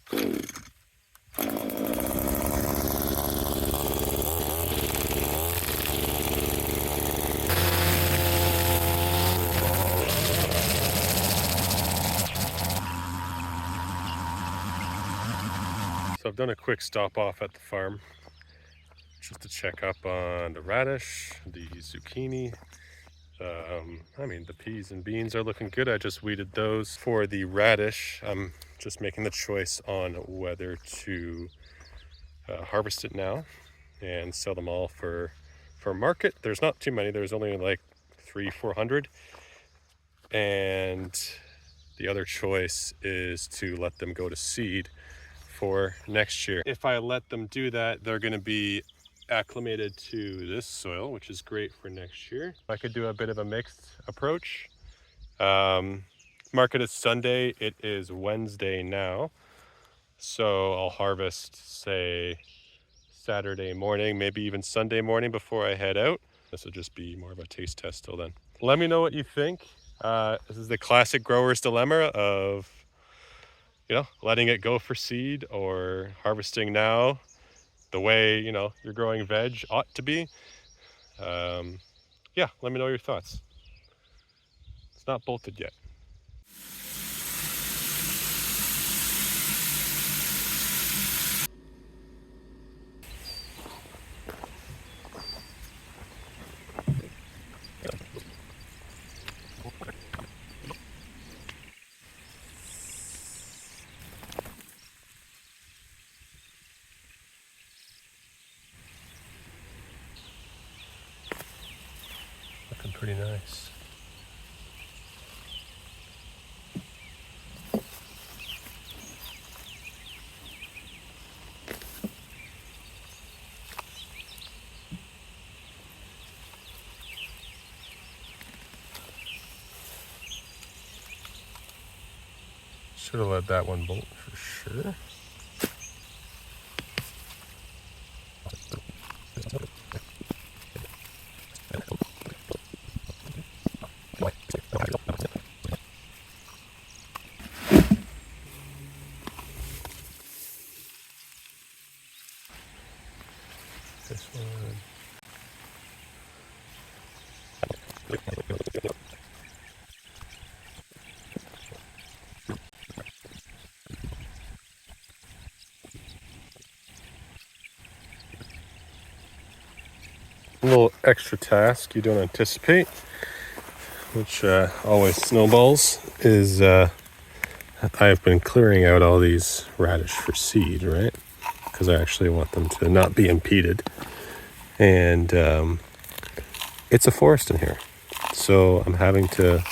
So I've done a quick stop off at the farm just to check up on the radish, the zucchini. I mean, the peas and beans are looking good. I just weeded those. For the radish, I'm just making the choice on whether to harvest it now and sell them all for market. There's not too many. There's only like 300-400. And the other choice is to let them go to seed for next year. If I let them do that, they're going to be acclimated to this soil, which is great for next year. I could do a bit of a mixed approach. Market is Sunday. It is Wednesday now. So I'll harvest, say, Saturday morning, maybe even Sunday morning before I head out. This will just be more of a taste test till then. Let me know what you think. This is the classic grower's dilemma of, letting it go for seed or harvesting now the way, you're growing veg ought to be. Yeah, let me know your thoughts. It's not bolted yet. Looking pretty nice. Should have let that one bolt for sure. This one. A little extra task you don't anticipate, which always snowballs, is I've been clearing out all these radish for seed, right? Because I actually want them to not be impeded. And it's a forest in here. So I'm having to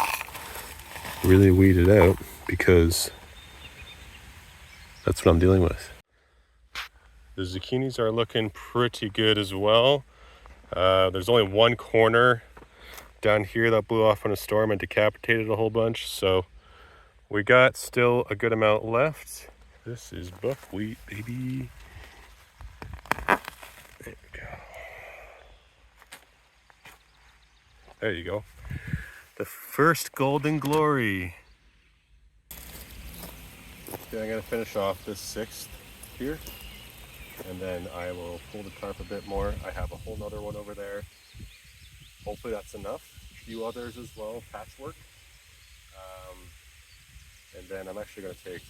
really weed it out because that's what I'm dealing with. The zucchinis are looking pretty good as well. There's only one corner down here that blew off in a storm and decapitated a whole bunch. So we got still a good amount left. This is buckwheat, baby. There we go. There you go. The first golden glory. Okay, I'm gonna finish off this 6th here, and then I will pull the tarp a bit more. I have a whole nother one over there. Hopefully that's enough. A few others as well, patchwork. And then I'm actually gonna take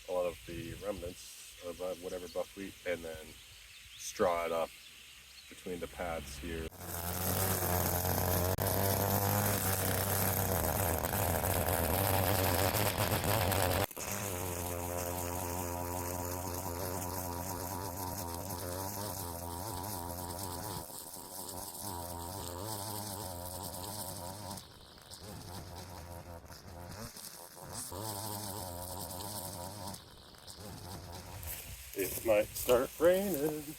a lot of the remnants of whatever buckwheat and then straw it up between the pads here. It might start raining.